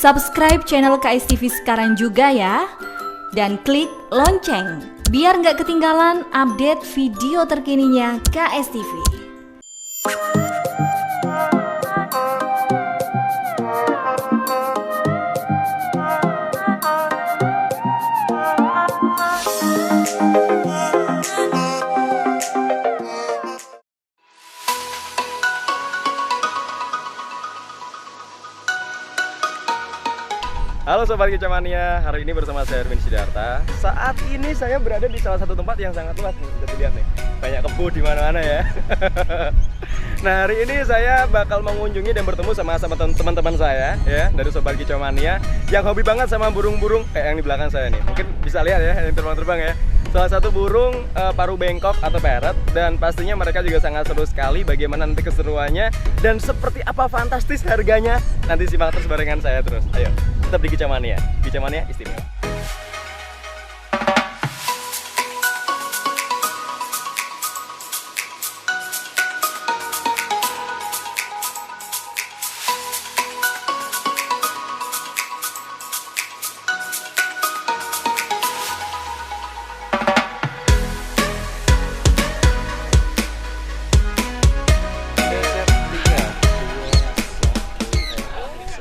Subscribe channel KS TV sekarang juga ya. Dan klik lonceng biar nggak ketinggalan update video terkininya KS TV. Halo Sobat Kicamania, hari ini bersama saya Erwin Sidarta. Saat ini saya berada di salah satu tempat yang sangat luas nih, bisa dilihat nih. Banyak kebun di mana-mana ya. Nah, hari ini saya bakal mengunjungi dan bertemu sama teman-teman saya ya dari Sobat Kicamania yang hobi banget sama burung-burung yang di belakang saya nih. Mungkin bisa lihat ya yang terbang-terbang ya. Salah satu burung paru bengkok atau parrot, dan pastinya mereka juga sangat seru sekali. Bagaimana nanti keseruannya dan seperti apa fantastis harganya, nanti simak terus barengan saya terus. Ayo, tetap di Kicamania. Kicamania istimewa.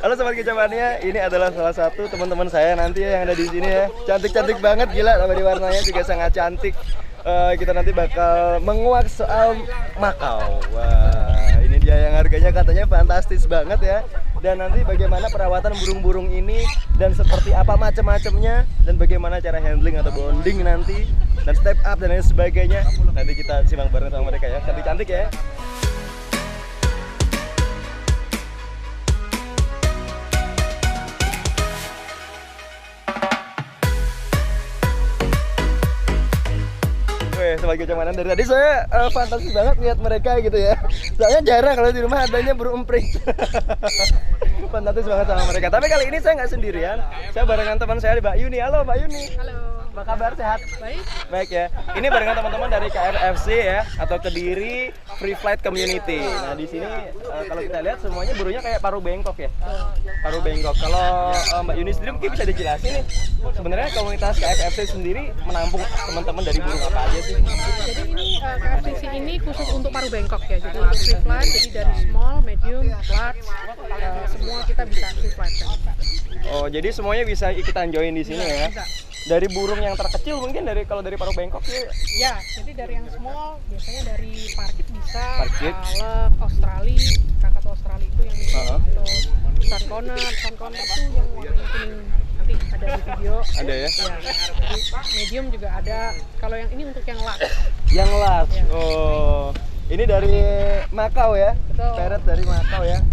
Halo Sobat Kicamania, ini adalah salah satu teman-teman saya nanti yang ada di sini ya. Cantik-cantik banget, gila, dari warnanya juga sangat cantik. Kita nanti bakal menguak soal Makau. Wah, ini dia yang harganya katanya fantastis banget ya. Dan nanti bagaimana perawatan burung-burung ini dan seperti apa macam-macamnya, dan bagaimana cara handling atau bonding nanti, dan step up dan lain sebagainya. Nanti kita simak bareng sama mereka ya. Cantik-cantik ya. Sebagai Kicamania, dari tadi saya fantasi banget lihat mereka gitu ya. Soalnya jarang kalau di rumah adanya burung emprit. Fantastis banget sama mereka. Tapi kali ini saya nggak sendirian. Saya barengan teman saya di Mbak Yuni. Halo Mbak Yuni. Halo. Apa kabar, sehat? Baik. Baik ya. Ini barengan teman-teman dari KRFC ya, atau Kediri Free Flight Community. Nah di sini kalau kita lihat semuanya burungnya kayak paru bengkok ya. Paru bengkok. Kalau Mbak Yuni sendiri mungkin bisa dijelasin nih. Sebenarnya komunitas KRFC sendiri menampung teman-teman dari burung apa aja sih? Jadi ini KFCC ini khusus untuk paru bengkok ya. Jadi untuk free flight, jadi dari small, medium, large, semua kita bisa free flight. Oh, jadi semuanya bisa ikutan join di sini ya? Bisa. Dari burung yang terkecil mungkin kalau dari paru bengkok sih? Ya, jadi dari yang small biasanya dari parkit bisa, Parkit. alek, Australia, kakak Australia itu yang untuk sun corner itu yang warna kuning, nanti ada di video. Ada ya? Ya, jadi medium juga ada. Kalau yang ini untuk yang large. Yang large. Ya. Oh, ini dari Makau ya? Betul. Parrot dari Makau ya?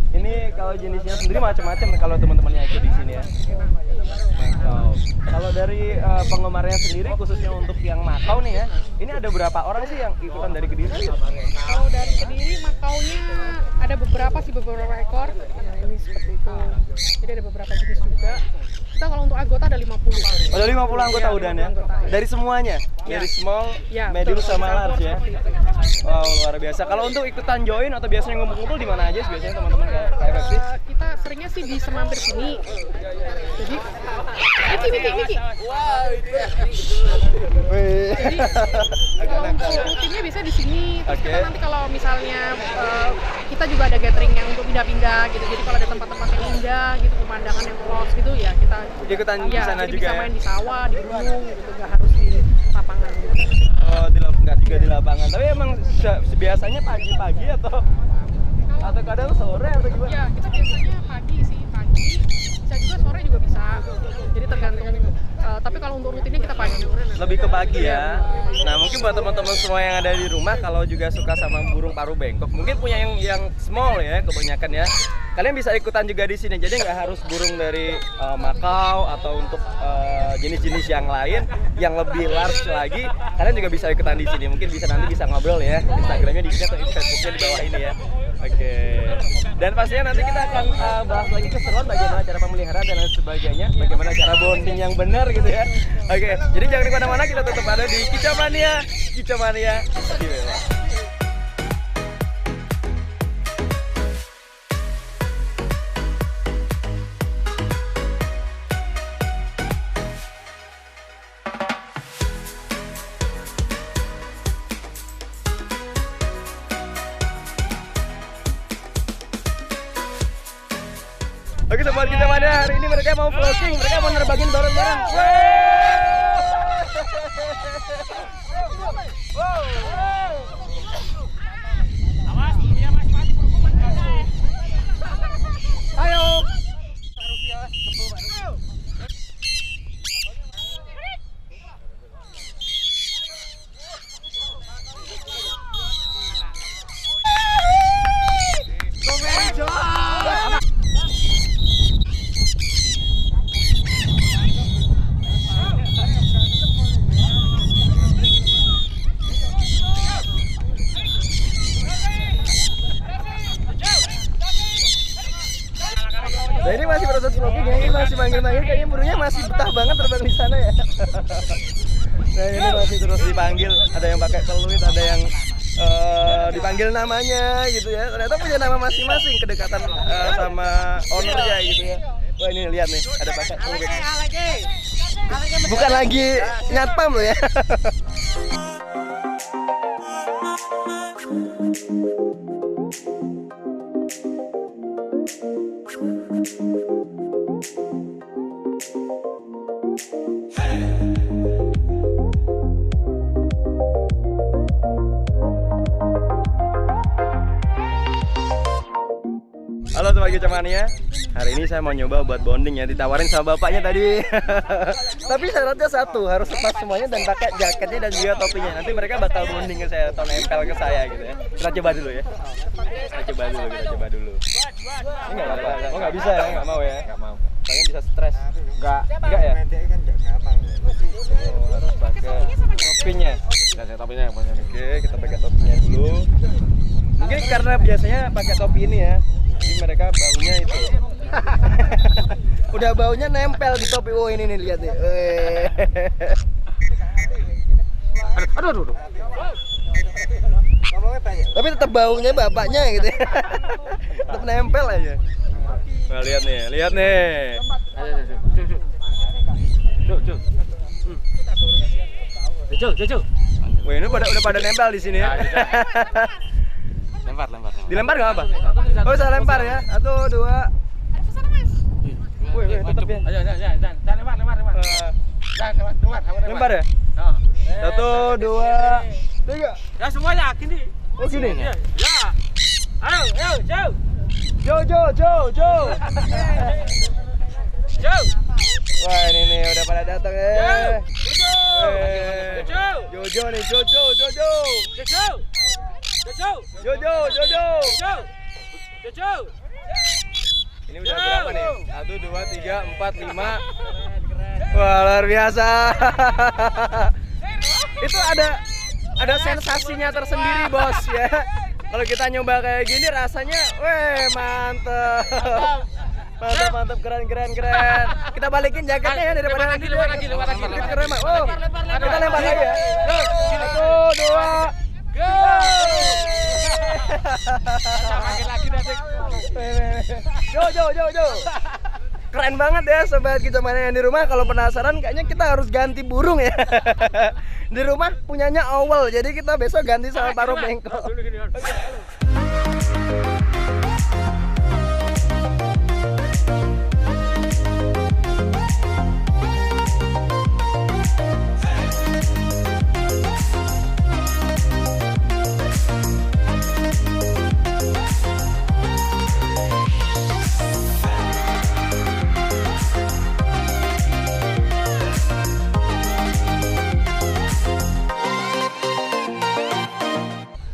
Ini kalau jenisnya sendiri macam-macam kalau teman-temannya ikut di sini ya. Makau. Kalau dari penggemarnya sendiri khususnya untuk yang Makau nih ya, ini ada berapa orang sih yang ikutan dari Kediri? Kalau dari Kediri, Makaunya ada beberapa ekor. Nah, ini seperti itu. Jadi ada beberapa jenis juga. Kita kalau untuk anggota ada 50. Ada 50 anggota Ya, udah 50 ya? anggota. Dari semuanya? Ya. Dari small, Ya, medium betul. sama Campur large ya? seperti itu. Wow, luar biasa. Kalau untuk ikutan join atau biasanya ngumpul-ngumpul di mana aja sih biasanya teman-teman kayak KFC? Kita seringnya sih di Semampir sini. Jadi Miki. Wih. Jadi kalau untuk rutinnya biasanya di sini. Terus kita Oke. nanti kalau misalnya kita juga ada gathering yang untuk pindah-pindah gitu. Jadi kalau ada tempat-tempat yang indah gitu, pemandangan yang luas gitu ya kita Ikutan di ya, sana jadi juga bisa ya? main di sawah, di gunung gitu, nggak harus di lapangan gitu. Oh, enggak juga di lapangan. Tapi emang biasanya pagi-pagi atau kadang sore atau gimana? Ya, kita biasanya pagi. Bisa juga sore juga bisa. Jadi tergantung. Tapi kalau untuk rutinnya kita pagi. Lebih ke pagi ya. Nah, mungkin buat teman-teman semua yang ada di rumah kalau juga suka sama burung paru bengkok, mungkin punya yang small ya kebanyakan ya. Kalian bisa ikutan juga di sini. Jadi nggak harus burung dari Makau atau untuk jenis-jenis yang lain yang lebih large lagi. Kalian juga bisa ikutan di sini. Mungkin nanti bisa ngobrol ya. Instagramnya di sini atau Facebooknya di bawah ini ya. Oke. Dan pastinya nanti kita akan bahas lagi keseruan bagaimana cara pemeliharaan dan lain sebagainya, bagaimana cara bonding yang benar gitu ya. Oke. Jadi jangan kemana-mana, kita tetap ada di Kicamania istimewa. Oke sobat kita mana hari ini mereka mau vlogging, mereka mau nerbangin bareng-bareng. Ayo. Nah ini masih proses vlogging ya, ini masih manggil-manggil, kayaknya burungnya masih betah banget terbang di sana ya. Nah ini masih terus dipanggil, ada yang pakai peluit, ada yang dipanggil namanya gitu ya. Ternyata punya nama masing-masing, kedekatan sama ownernya gitu ya. Wah ini lihat nih, ada pakai peluit. Bukan lagi nyatpam loh ya. Halo Sobat Kecamania, hari ini saya mau nyoba buat bonding ya, ditawarin sama bapaknya tadi. Tapi syaratnya satu, harus lepas semuanya dan pakai jaketnya dan juga topinya. Nanti mereka bakal bonding ke saya atau nempel ke saya gitu ya. Kita coba dulu ya. Kita coba dulu. Ini nggak apa-apa. Oh nggak bisa ya, nggak mau ya? Nggak mau. Kalian bisa stres? Nggak ya? Oh, harus pakai topinya. Topinya yang banyak. Oke, kita pakai topinya dulu. Mungkin karena biasanya pakai topi ini ya. Jadi mereka baunya itu udah baunya nempel di topi. Oh ini nih lihat nih. Aduh. Tapi tetap baunya bapaknya gitu ya. Tetap nempel aja. Nah lihat nih. Cucu. Wah ini udah pada nempel di sini ya. Lempar. Dilempar nggak apa? Oh bisa lempar ya. 1, 2. Wih, tetep ya. Ayo, jangan lempar. Lempar ya? 1, 2, 3. Ya semuanya gini. Oh gini. Ya. Ayo, jauh. Jo. Jauh. Wah ini nih udah pada datang ya. Jojo nih, Jojo. Ini udah berapa nih? 1, 2, 3, 4, 5. Wah luar biasa. Itu ada sensasinya tersendiri bos ya. Kalau kita nyoba kayak gini rasanya, mantep. Mantap, keren. Kita balikin jaketnya ya daripada lempar lagi. Keren Mak. Oh, kita lempar lagi ya. 1, 2. Go! Makin lagi nanti. Jo. Keren banget ya Sobat Kecamania yang di rumah. Kalau penasaran kayaknya kita harus ganti burung ya. Di rumah punyanya owl, jadi kita besok ganti sama paruh bengkok.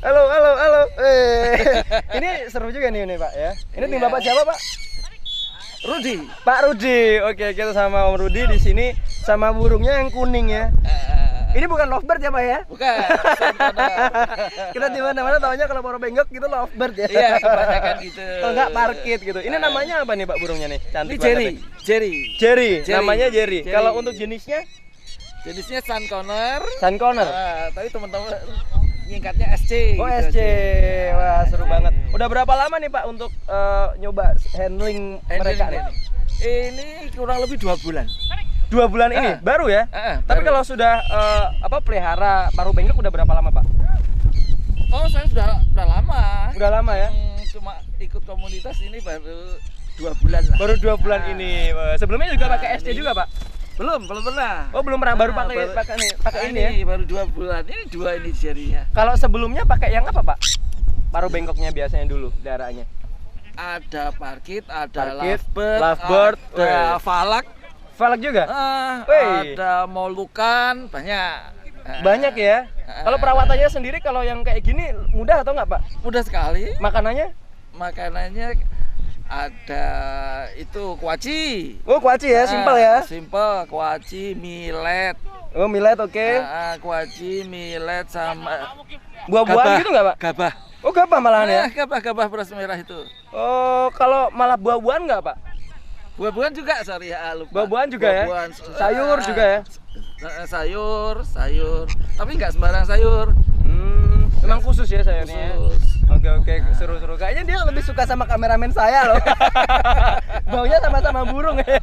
Halo. Ini seru juga nih Pak ya. Ini tim Bapak siapa Pak? Rudi. Pak Rudi. Oke, kita sama Om Rudi di sini sama burungnya yang kuning ya. Ini bukan lovebird ya Pak ya? Bukan. Kita di mana-mana taunya kalau paruh bengkok gitu lovebird ya. Iya, kebanyakan gitu. Kalau enggak parkit gitu. Ini namanya apa nih Pak burungnya nih? Cantik Ini banget. Jerry. Namanya Jerry. Kalau untuk jenisnya? Jenisnya Sun Conner. Tapi teman-teman nyingkatnya SC. Oh gitu SC. Wah seru banget. Udah berapa lama nih Pak untuk nyoba handling mereka nih? Ini kurang lebih 2 bulan. 2 bulan ini baru ya? Tapi baru. kalau sudah pelihara paruh bengkok udah berapa lama Pak? Oh saya sudah lama. Udah lama ya? Cuma ikut komunitas ini baru 2 bulan lah. Baru 2 bulan ini. Sebelumnya juga pakai SC juga, Pak? Belum pernah. Oh, belum pernah, baru Nah, pakai ini ya. Baru 2 bulan. Ini 2 ini jarinya. Kalau sebelumnya pakai yang apa, Pak? Paruh bengkoknya biasanya dulu daerahnya. Ada parkit, ada Parkit, lovebird, lovebird, ada falak, Falak juga? Wih. ada molukan, banyak. Banyak ya. Kalau perawatannya sendiri kalau yang kayak gini mudah atau nggak, Pak? Mudah sekali. Makanannya? Makanannya ada itu kuaci. Oh, kuaci ya, simpel ya. Simpel, kuaci, millet. Oh, millet, oke. Kuaci, millet sama Buah-buahan gitu nggak, Pak? Gabah. Oh, gabah malahan ya. Gabah beras merah itu. Oh, kalau malah buah-buahan nggak, Pak? Buah-buahan juga, sorry ya, lupa. Buah-buahan juga ya? Buah-buahan. Sayur juga ya? Sayur. Tapi nggak sembarang sayur. Memang khusus ya sayurnya. Khusus. Oke, seru-seru. Kayaknya dia lebih suka sama kameramen saya loh. Baunya sama-sama burung ya.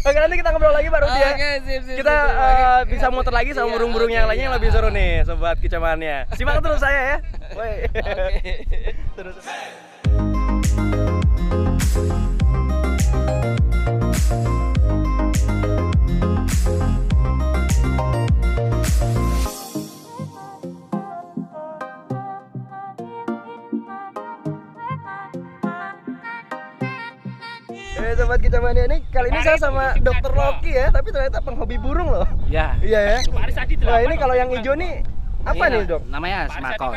Oke, nanti kita ngobrol lagi Pak Rudi ya. Oke, sip. Kita bisa muter lagi sama burung-burung yang lainnya yang lebih seru nih, sobat kecamannya. Simak terus saya ya. Woi. Terus. Sobat kecamannya ini kali ini saya sama Dokter Loki ya, tapi ternyata penghobi burung loh. Ya. Iya ya. Wah, ini kalau yang hijau nih apa nih, Dok? Namanya semakau.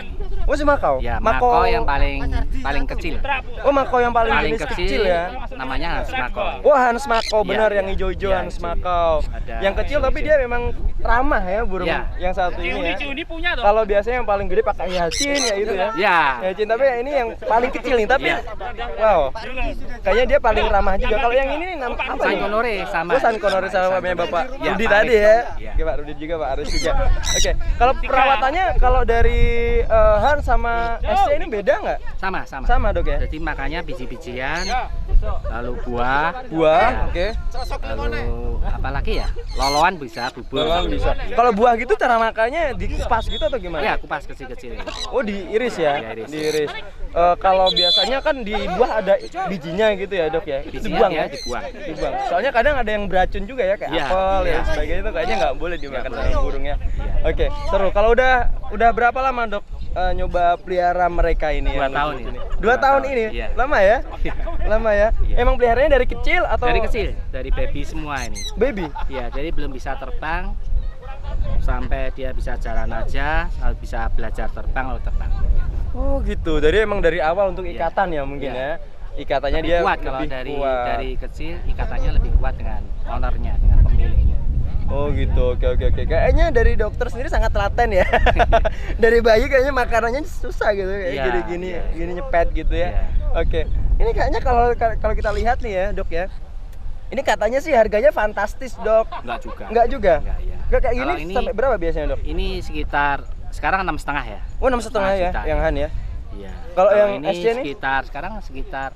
Oh, si makau. Ya, makau yang paling kecil. Oh, makau yang paling Paling jenis kecil ya. Namanya semakau. Oh, Hans makau, benar Ya, yang hijau-hijau ya, Hans itu. makau. Ada Yang kecil tapi dia memang ramah ya burung Ya. yang satu ini ya. Kalau biasanya yang paling gede pakai yasin ya itu ya. Ya. Yasin, tapi ini yang paling kecil nih, tapi Ya. wow. Kayaknya dia paling ramah juga. Kalau yang ini apa nih? Sankonore sama. Oh, Sankonore sama Bapak Ya, Rudi Pak tadi Aris. ya. Ya. Oke, Pak Rudi juga, Pak Aris juga. Oke, kalau perawatannya kalau dari Han sama SC ini beda nggak? Sama. Sama, Dok ya? Jadi makanya biji-bijian, lalu buah, Buah, ya. oke. Lalu apa lagi ya? Loloan bisa, bubur. Bawang bisa. Kalau buah gitu cara makannya dikupas gitu atau gimana? Ya, kupas kecil-kecil. Oh, diiris ya? Ya, iris. Diiris. Kalau biasanya kan di buah ada bijinya gitu ya, Dok ya? Itu dibuang ya? Dibuang. Dibuang. Soalnya kadang ada yang beracun juga ya, kayak Ya, apel ya. dan sebagainya itu kayaknya nggak boleh dimakan Nggak sama boleh. burungnya. Oke, seru. Kalau udah berapa lama, Dok, nyoba pelihara mereka ini? 2 yang tahun lucu ya. ini? 2 tahun ini? Iya. Lama ya? Lama ya? Iya. Emang peliharanya dari kecil atau? Dari kecil, dari baby semua ini. Baby? Ya, jadi belum bisa terbang sampai dia bisa jalan aja, lalu bisa belajar terbang lalu terbang. Oh gitu, jadi emang dari awal untuk Iya. ikatan ya mungkin Iya. ya. Ikatannya Lebih dia kuat kalau lebih dari kuat. dari kecil ikatannya lebih kuat dengan ownernya, dengan pemiliknya. Oh gitu, oke. Kayaknya dari dokter sendiri sangat telaten ya. Dari bayi kayaknya makanannya susah gitu, kayak Iya, gini iya. gini nyepet gitu ya. Iya. Oke, ini kayaknya kalau kita lihat nih ya, Dok ya. Ini katanya sih harganya fantastis, Dok. Enggak juga. Enggak juga? Enggak, ya. Enggak kayak gini Kalau ini- sampai berapa biasanya, Dok? Ini sekitar sekarang 6,5 ya. Oh, 6,5 ya, juta, yang ya. Han ya. Iya. Kalau yang ini SC nih? sekitar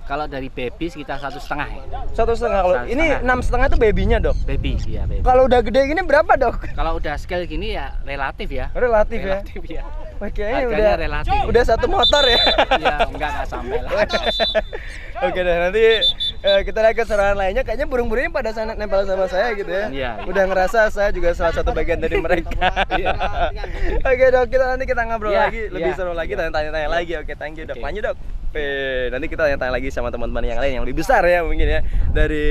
kalau dari baby sekitar 1,5 ya. 1,5. Kalau ini 6,5 itu babynya, Dok. Baby, iya baby. Kalau udah gede gini berapa, Dok? Kalau udah scale gini ya relatif ya. Relatif ya. Relatif ya. Wah, kayaknya Harganya relatif. udah satu motor ya. Iya, enggak sampai lah. Oke deh, nanti kita lihat keseruan lainnya. Kayaknya burung-burungnya pada sana nempel sama saya gitu ya. Iya. Udah ngerasa saya juga salah satu bagian dari mereka. Oke, Dok, nanti kita ngobrol Iya, lagi, lebih iya, seru lagi, iya. tanya-tanya lagi. Oke, thank you, Dok. Oke. Lanjut, Dok. Nanti kita tanya-tanya lagi sama teman-teman yang lain yang lebih besar ya mungkin ya, dari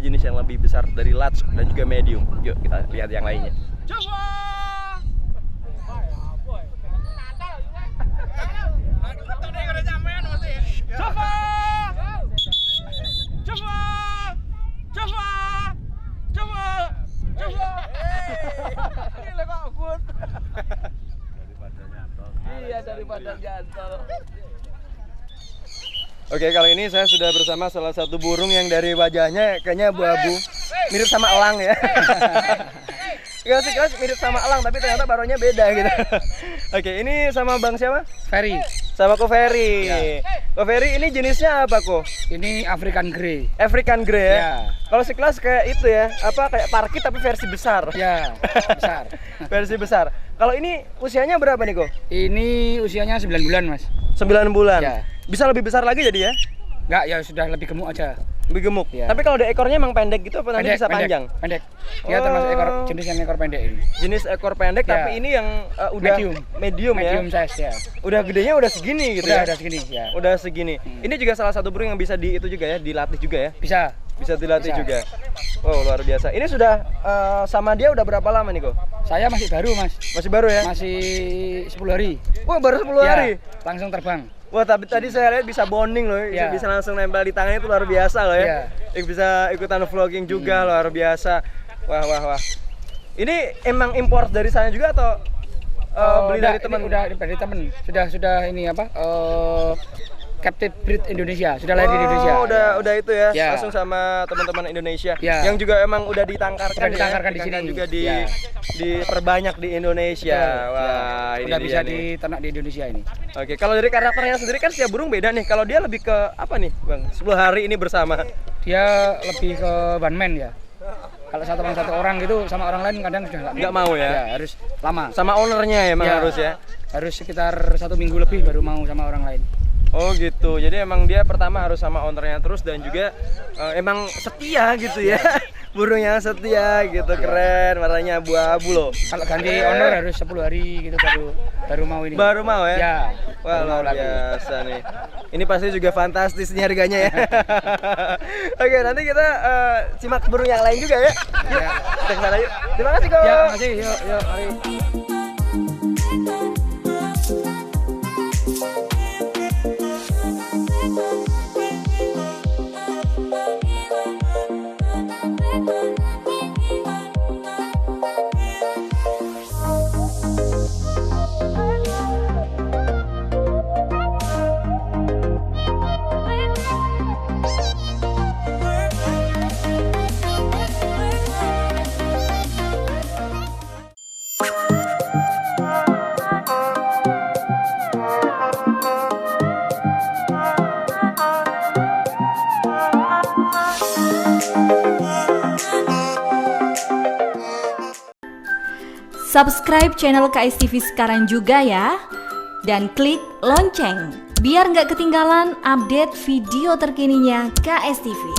jenis yang lebih besar, dari large dan juga medium. Yuk kita lihat yang lainnya. Iya, daripada jantol. Oke, kali ini saya sudah bersama salah satu burung yang dari wajahnya kayaknya abu-abu, mirip sama elang ya. Gak sih, guys, mirip sama elang tapi ternyata baronya beda gitu. Oke, ini sama Bang siapa? Ferry, Sama Ko Ferry. Ko Ferry ini jenisnya apa, Ko? ini African Grey. African Grey ya. Ya. Kalau sekelas kayak itu ya, apa kayak parkit tapi versi besar. Ya, besar. Versi besar. Kalau ini usianya berapa nih, Ko? Ini usianya 9 bulan, Mas. 9 bulan. Ya. Bisa lebih besar lagi jadi ya? Enggak, ya sudah lebih gemuk aja. Lebih gemuk. Ya. Tapi kalau ada ekornya emang pendek gitu apa nanti bisa panjang? Pendek. Dia Oh. termasuk jenis yang ekor pendek ini. Jenis ekor pendek Ya. tapi ini yang udah medium ya. Medium size ya. Udah gedenya udah segini gitu Udah ya. segini ya. Udah segini. Ini juga salah satu burung yang bisa di itu juga ya, dilatih juga ya. Bisa. Bisa dilatih Bisa. juga. Oh, luar biasa. Ini sudah sama dia udah berapa lama nih, Ko? Saya masih baru, Mas. Masih baru ya? Masih 10 hari. Wah, baru 10 hari. Ya, langsung terbang. Wah, tapi tadi saya lihat bisa bonding loh, Ya. bisa langsung nempel di tangannya itu luar biasa loh ya. Ya. Bisa ikutan vlogging juga luar biasa. Wah. Ini emang import dari sana juga atau beli dari teman? Udah dari teman. Sudah ini apa? Captive Breed Indonesia. Sudah lahir di Indonesia. Oh, udah itu ya. Ya. Langsung sama teman-teman Indonesia. Ya. Yang juga emang udah ditangkarkan Udah ditangkarkan ya. di sini. Juga Ya. diperbanyak di Indonesia. Wah, ini udah dia bisa nih. diternak di Indonesia ini. Oke, kalau dari karakternya sendiri kan setiap burung beda nih. Kalau dia lebih ke apa nih, Bang? 10 hari ini bersama. Dia lebih ke one man ya. Kalau satu orang gitu sama orang lain kadang sudah Nggak mau ya? Ya, harus lama. Sama ownernya emang Ya, harus ya. Harus sekitar 1 minggu lebih baru mau sama orang lain. Oh gitu, jadi emang dia pertama harus sama ownernya terus dan juga emang setia gitu ya. Burung yang setia gitu, keren, warnanya abu-abu loh. Kalau ganti owner harus 10 hari gitu baru mau ini. Baru mau ya? Ya. Wah, baru mau luar lagi. biasa nih. Ini pasti juga fantastis nih harganya ya. Oke, nanti kita simak burung yang lain juga ya. Yuk, kita ke sana yuk. Terima kasih, Ko. Ya, makasih. Yuk, mari. Subscribe channel KSTV sekarang juga ya. Dan klik lonceng biar nggak ketinggalan update video terkininya KSTV.